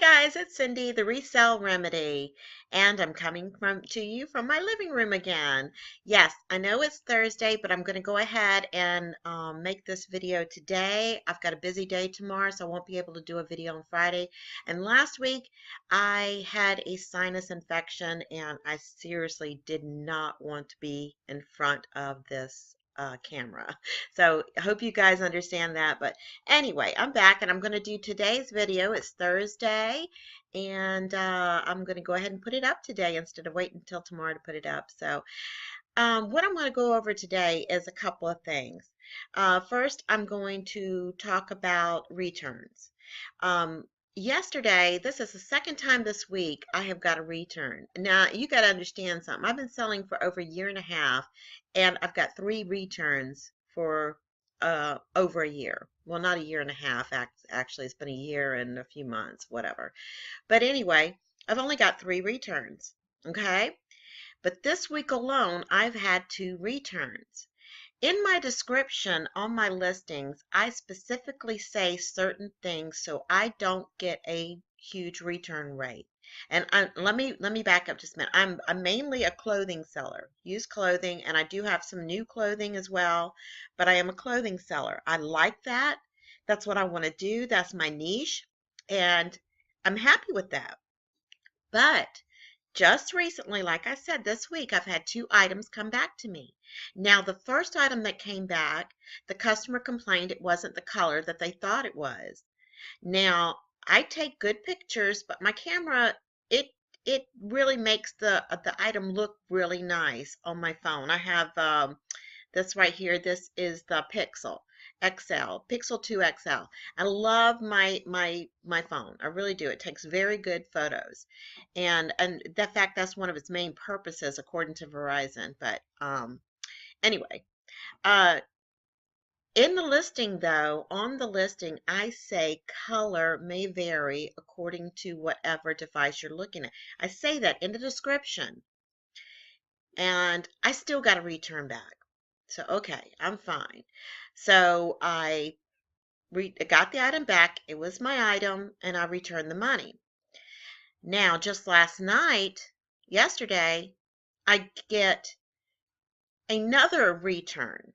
guys, it's Cindy, the Resell Remedy, and I'm coming to you from my living room again. Yes, I know it's Thursday, but I'm going to go ahead and make this video today. I've got a busy day tomorrow, so I won't be able to do a video on Friday. And last week, I had a sinus infection, and I seriously did not want to be in front of this camera. So I hope you guys understand that. But anyway, I'm back and I'm going to do today's video. It's Thursday and I'm going to go ahead and put it up today instead of waiting until tomorrow to put it up. So what I'm going to go over today is a couple of things. First, I'm going to talk about returns. Yesterday, this is the second time this week I have got a return. Now, you got to understand something. I've been selling for over a year and a half, and I've got 3 returns for over a year. Well, not a year and a half, actually. It's been a year and a few months, whatever. But anyway, I've only got 3 returns, okay? But this week alone, I've had 2 returns. In my description on my listings, I specifically say certain things so I don't get a huge return rate. And let me back up just a minute. I'm mainly a clothing seller, used clothing, and I do have some new clothing as well, but I am a clothing seller. I like that. That's what I want to do. That's my niche, and I'm happy with that. But just recently, like I said, this week, I've had 2 items come back to me. Now, the first item that came back, the customer complained it wasn't the color that they thought it was. Now, I take good pictures, but my camera, it really makes the item look really nice on my phone. I have this right here. This is the Pixel 2 XL. I love my phone. I really do. It takes very good photos. And the fact that's one of its main purposes according to Verizon. But anyway, uh in the listing though, on the listing, I say color may vary according to whatever device you're looking at. I say that in the description. And I still got a return back. So, okay, I'm fine. So I got the item back. It was my item, and I returned the money. Now, just yesterday, I get another return.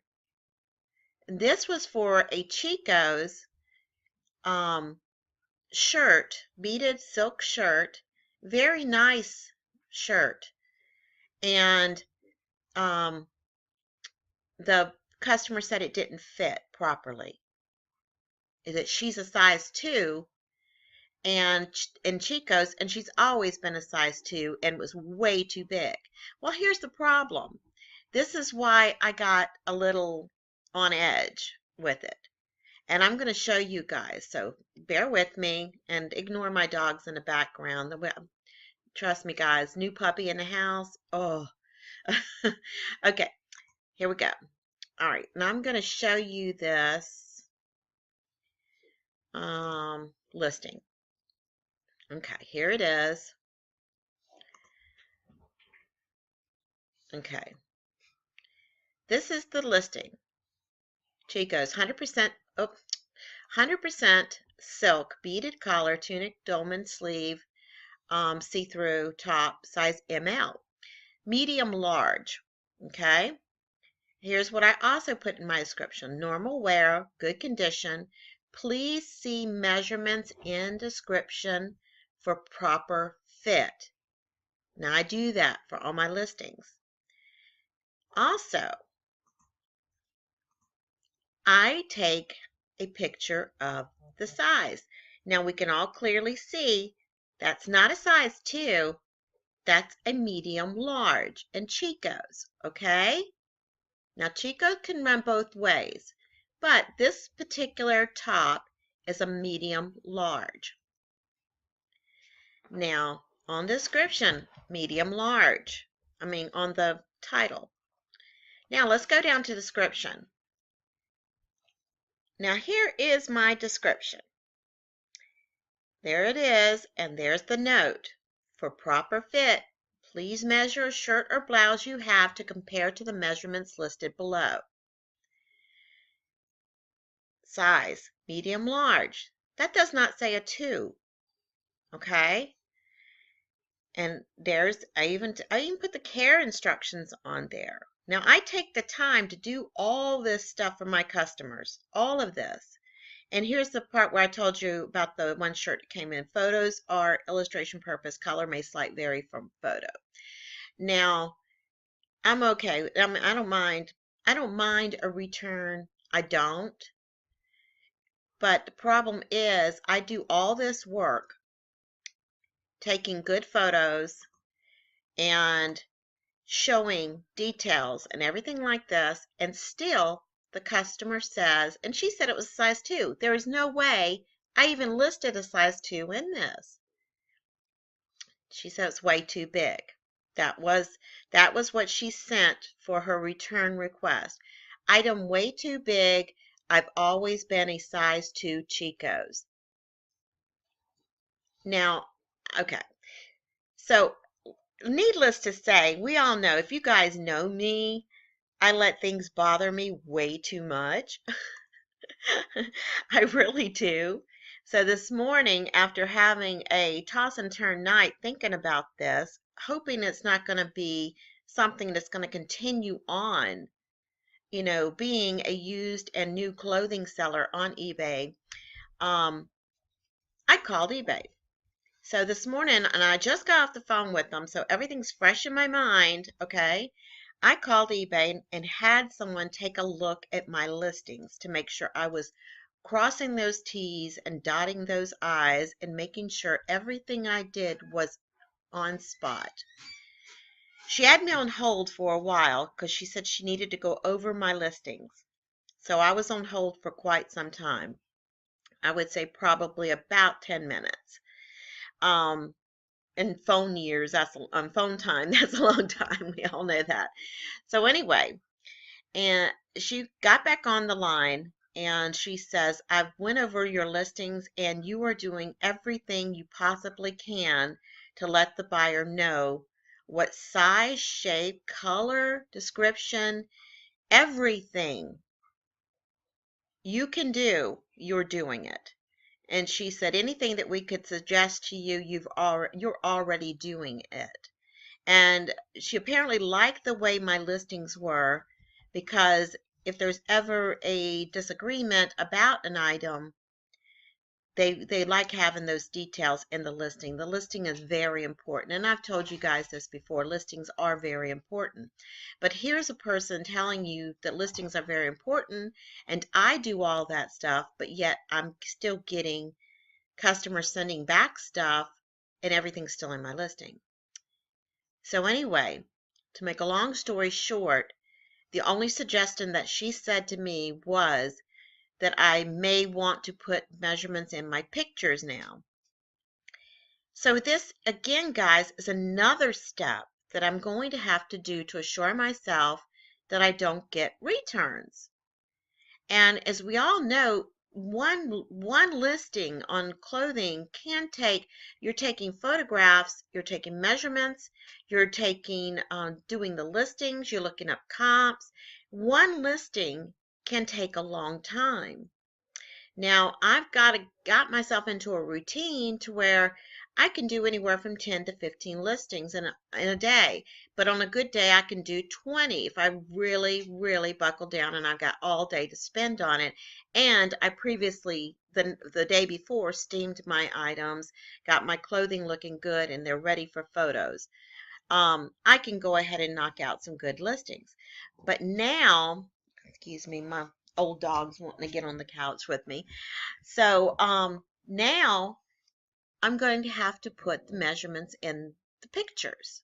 This was for a Chico's shirt, beaded silk shirt, very nice shirt. And the customer said it didn't fit properly. That she's a size 2 and in Chico's, and she's always been a size 2 and was way too big. Well, here's the problem. This is why I got a little on edge with it. And I'm going to show you guys, so bear with me and ignore my dogs in the background. Trust me, guys, new puppy in the house. Oh, okay, here we go. All right, now I'm going to show you this listing. Okay, here it is. Okay, this is the listing. Chico's 100% 100% silk beaded collar, tunic, dolman sleeve, see-through top, size ML, medium large. Okay, here's what I also put in my description: normal wear, good condition. Please see measurements in description for proper fit. Now I do that for all my listings. Also, I take a picture of the size. Now we can all clearly see that's not a size 2, that's a medium large in Chico's, okay? Now Chico can run both ways, but this particular top is a medium large. Now on the description, medium large, on the title. Now let's go down to description. Now here is my description. There it is, and there's the note. For proper fit, please measure a shirt or blouse you have to compare to the measurements listed below. Size, medium large. That does not say a 2. Okay. And I even put the care instructions on there. Now I take the time to do all this stuff for my customers, all of this. And here's the part where I told you about the one shirt that came in. Photos are illustration purpose. Color may slightly vary from photo. Now, I'm okay. I mean, I don't mind. I don't mind a return. I don't. But the problem is I do all this work taking good photos and showing details and everything like this, and still the customer says, and she said it was a size 2. There is no way I even listed a size 2 in this. She said it's way too big. That was what she sent for her return request. Item way too big. I've always been a size 2 Chico's. Now, okay. So, needless to say, we all know, if you guys know me, I let things bother me way too much. I really do. So this morning, after having a toss and turn night thinking about this, hoping it's not going to be something that's going to continue on, being a used and new clothing seller on eBay, I called eBay. So this morning, and I just got off the phone with them, so everything's fresh in my mind, okay? I called eBay and had someone take a look at my listings to make sure I was crossing those T's and dotting those I's and making sure everything I did was on spot. She had me on hold for a while because she said she needed to go over my listings. So I was on hold for quite some time. I would say probably about 10 minutes. In phone years, on phone time, that's a long time. We all know that. So anyway, and she got back on the line and she says, I've went over your listings and you are doing everything you possibly can to let the buyer know what size, shape, color, description, everything you can do, you're doing it. And she said, anything that we could suggest to you, you're already doing it. And she apparently liked the way my listings were, because if there's ever a disagreement about an item, they like having those details in the listing. The listing is very important. And I've told you guys this before, listings are very important. But here's a person telling you that listings are very important, and I do all that stuff, but yet I'm still getting customers sending back stuff and everything's still in my listing. So anyway, to make a long story short, the only suggestion that she said to me was that I may want to put measurements in my pictures now. So this, again, guys, is another step that I'm going to have to do to assure myself that I don't get returns. And as we all know, one listing on clothing can take, you're taking photographs, you're taking measurements, you're taking, doing the listings, you're looking up comps. One listing can take a long time. Now, I've got myself into a routine to where I can do anywhere from 10 to 15 listings in a day. But on a good day, I can do 20 if I really, really buckle down and I've got all day to spend on it. And I previously, the day before, steamed my items, got my clothing looking good, and they're ready for photos. I can go ahead and knock out some good listings. But now, excuse me, my old dog's wanting to get on the couch with me. So now I'm going to have to put the measurements in the pictures.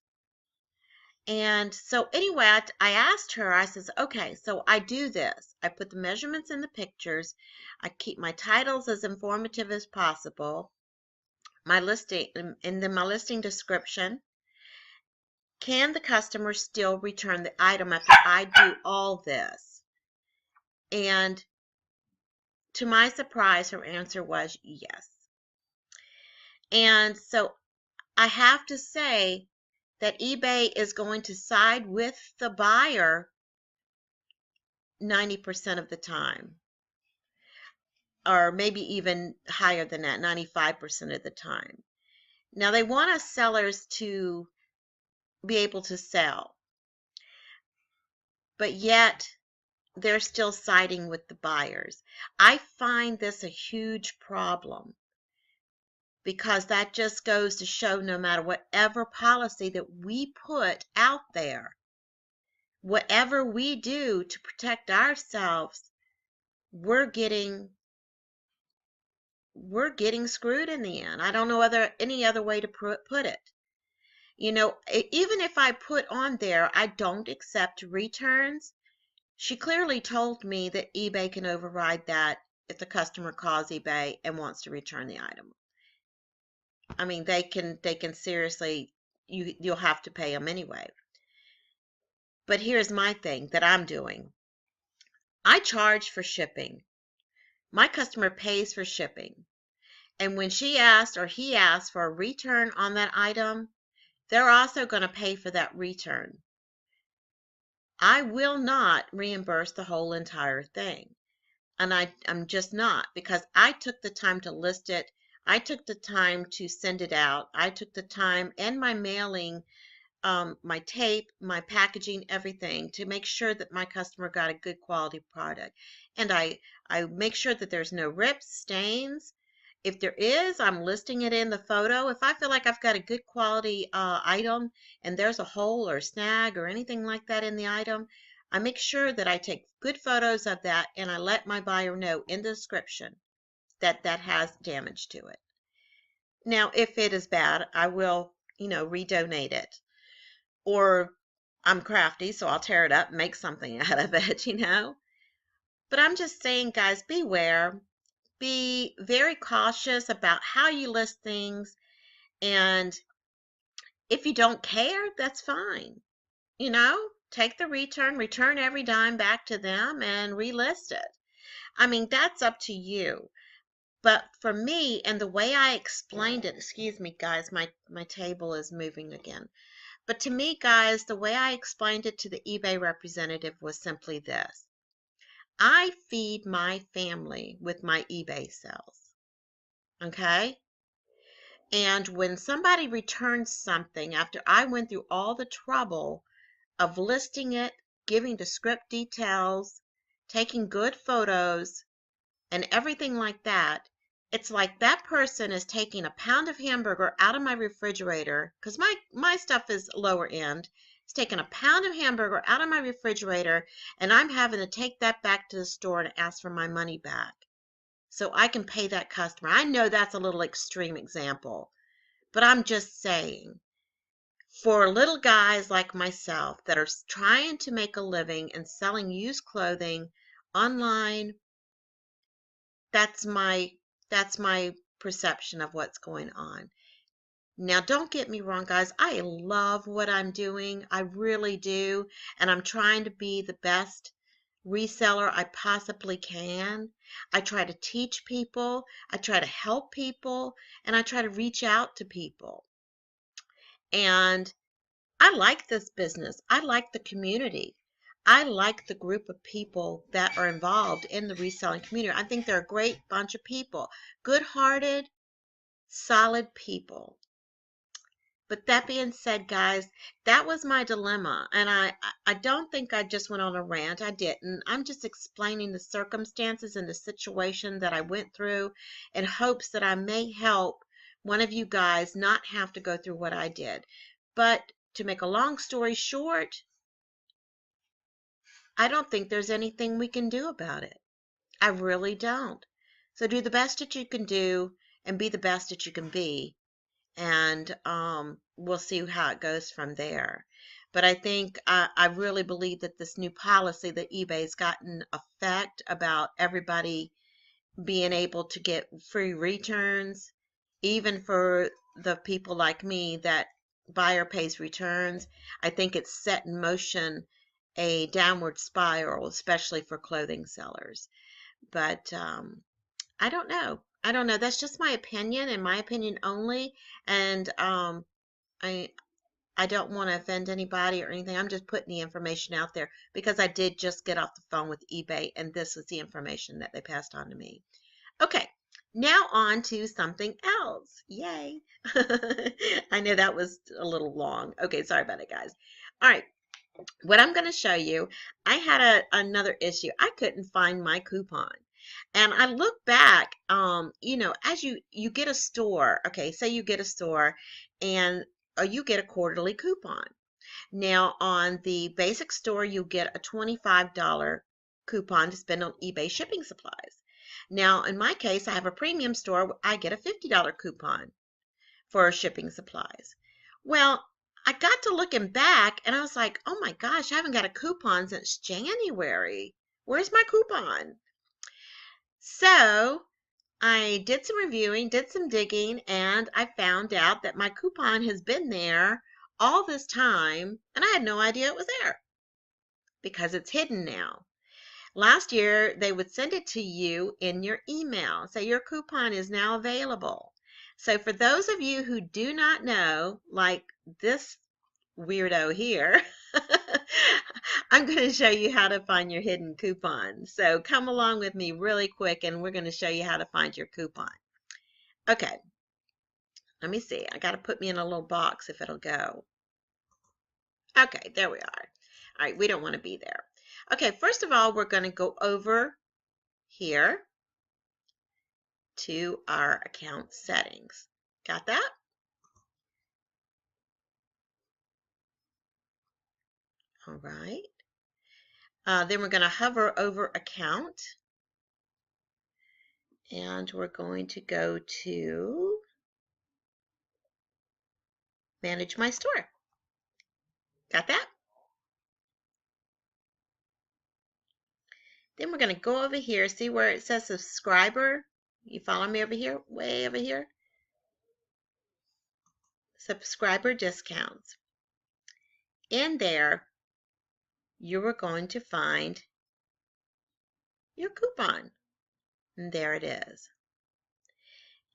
And so anyway, I asked her, I says, okay, so I do this. I put the measurements in the pictures. I keep my titles as informative as possible. My listing, and then my listing description. Can the customer still return the item after I do all this? And to my surprise, her answer was yes. And so I have to say that eBay is going to side with the buyer 90% of the time, or maybe even higher than that, 95% of the time. Now they want us sellers to be able to sell, but yet they're still siding with the buyers. I find this a huge problem because that just goes to show no matter whatever policy that we put out there, whatever we do to protect ourselves, we're getting screwed in the end. I don't know any other way to put it. You know, even if I put on there, I don't accept returns. She clearly told me that eBay can override that if the customer calls eBay and wants to return the item. I mean, they can seriously, you'll have to pay them anyway. But here's my thing that I'm doing. I charge for shipping. My customer pays for shipping. And when she asked or he asked for a return on that item, they're also going to pay for that return. I will not reimburse the whole entire thing. And I'm just not, because I took the time to list it. I took the time to send it out. I took the time and my mailing, my tape, my packaging, everything to make sure that my customer got a good quality product. And I make sure that there's no rips, stains. If there is, I'm listing it in the photo. If I feel like I've got a good quality item and there's a hole or snag or anything like that in the item, I make sure that I take good photos of that and I let my buyer know in the description that that has damage to it. Now, if it is bad, I will, redonate it. Or I'm crafty, so I'll tear it up and make something out of it. But I'm just saying, guys, beware. Be very cautious about how you list things. And if you don't care, that's fine. Take the return every dime back to them and relist it. I mean, that's up to you. But for me, and the way I explained it, excuse me, guys, my table is moving again. But to me, guys, the way I explained it to the eBay representative was simply this. I feed my family with my eBay sales. Okay? And when somebody returns something after I went through all the trouble of listing it, giving the script details, taking good photos, and everything like that, it's like that person is taking a pound of hamburger out of my refrigerator, because my stuff is lower end. It's taking a pound of hamburger out of my refrigerator, and I'm having to take that back to the store and ask for my money back so I can pay that customer. I know that's a little extreme example, but I'm just saying, for little guys like myself that are trying to make a living and selling used clothing online, that's my perception of what's going on. Now, don't get me wrong, guys. I love what I'm doing. I really do. And I'm trying to be the best reseller I possibly can. I try to teach people. I try to help people. And I try to reach out to people. And I like this business. I like the community. I like the group of people that are involved in the reselling community. I think they're a great bunch of people, good-hearted, solid people. But that being said, guys, that was my dilemma. And I don't think I just went on a rant. I didn't. I'm just explaining the circumstances and the situation that I went through in hopes that I may help one of you guys not have to go through what I did. But to make a long story short, I don't think there's anything we can do about it. I really don't. So do the best that you can do and be the best that you can be. And we'll see how it goes from there. But I think I really believe that this new policy that eBay's gotten effect about everybody being able to get free returns, even for the people like me that buyer pays returns, I think it's set in motion a downward spiral, especially for clothing sellers. But I don't know. I don't know. That's just my opinion and my opinion only. And I I don't want to offend anybody or anything. I'm just putting the information out there because I did just get off the phone with eBay and this was the information that they passed on to me. Okay. Now on to something else. Yay. I know that was a little long. Okay, sorry about it, guys. All right, what I'm going to show you, I had another issue. I couldn't find my coupon. And I look back, you know, as you get a store, okay, say you get a store and you get a quarterly coupon. Now, on the basic store, you get a $25 coupon to spend on eBay shipping supplies. Now, in my case, I have a premium store. I get a $50 coupon for shipping supplies. Well, I got to looking back and I was like, oh my gosh, I haven't got a coupon since January. Where's my coupon? So I did some reviewing, did some digging, and I found out that my coupon has been there all this time, and I had no idea it was there because it's hidden now. Last year, they would send it to you in your email. So your coupon is now available. So for those of you who do not know, like this weirdo here, I'm going to show you how to find your hidden coupon. So come along with me really quick and we're going to show you how to find your coupon. Okay, let me see. I got to put me in a little box if it'll go. Okay, there we are. All right, we don't want to be there. Okay, first of all, we're going to go over here to our account settings. Got that? All right. Then we're going to hover over account and we're going to go to manage my store. Got that? Then we're going to go over here, see where it says subscriber. You follow me over here, way over here? Subscriber discounts. In there, you are going to find your coupon. And there it is.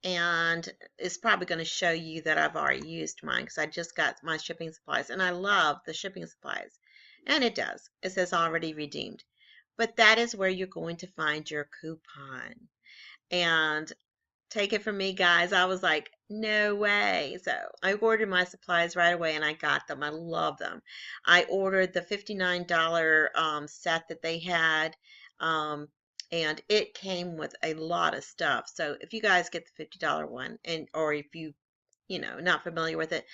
And it's probably going to show you that I've already used mine because I just got my shipping supplies. And I love the shipping supplies. And it does. It says already redeemed. But that is where you're going to find your coupon. And take it from me, guys, I was like, no way. So I ordered my supplies right away and I got them. I love them. I ordered the $59 set that they had, and it came with a lot of stuff. So if you guys get the $50 one, and or if you know, not familiar with it,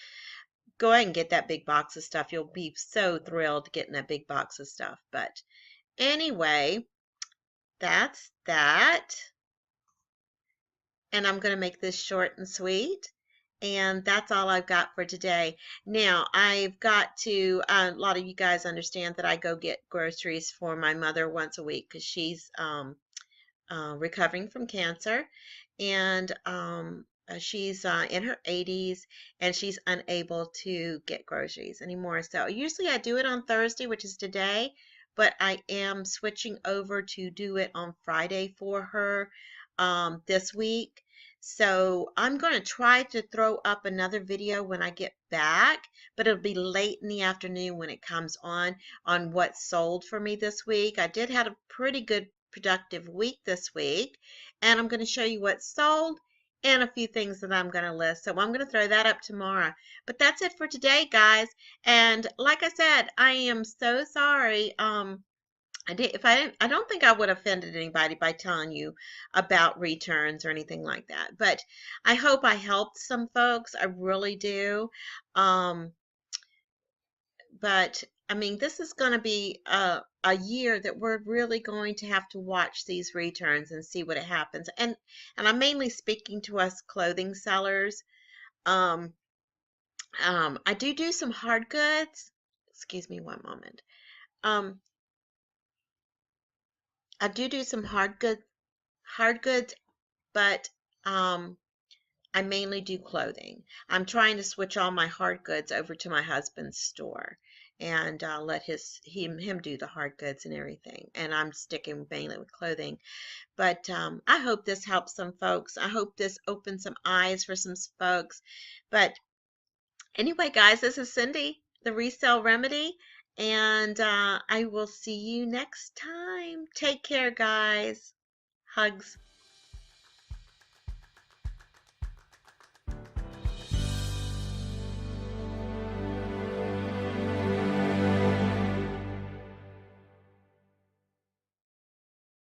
go ahead and get that big box of stuff. You'll be so thrilled getting that big box of stuff. But anyway, that's that. And I'm going to make this short and sweet. And that's all I've got for today. Now, I've got to, a lot of you guys understand that I go get groceries for my mother once a week because she's recovering from cancer. And she's in her 80s and she's unable to get groceries anymore. So usually I do it on Thursday, which is today, but I am switching over to do it on Friday for her this week. So I'm going to try to throw up another video when I get back, but it'll be late in the afternoon when it comes on what sold for me this week. I did have a pretty good productive week this week, and I'm going to show you what sold and a few things that I'm going to list. So I'm going to throw that up tomorrow. But that's it for today, guys. And like I said, I am so sorry. I don't think I would have offended anybody by telling you about returns or anything like that. But I hope I helped some folks. I really do. But I mean, this is going to be a year that we're really going to have to watch these returns and see what happens. And I'm mainly speaking to us clothing sellers. I do some hard goods. Excuse me one moment. I do some hard goods, but I mainly do clothing. I'm trying to switch all my hard goods over to my husband's store and let him do the hard goods and everything. And I'm sticking mainly with clothing. But I hope this helps some folks. I hope this opens some eyes for some folks. But anyway, guys, this is Cindy, the Resale Remedy. And I will see you next time. Take care, guys. Hugs.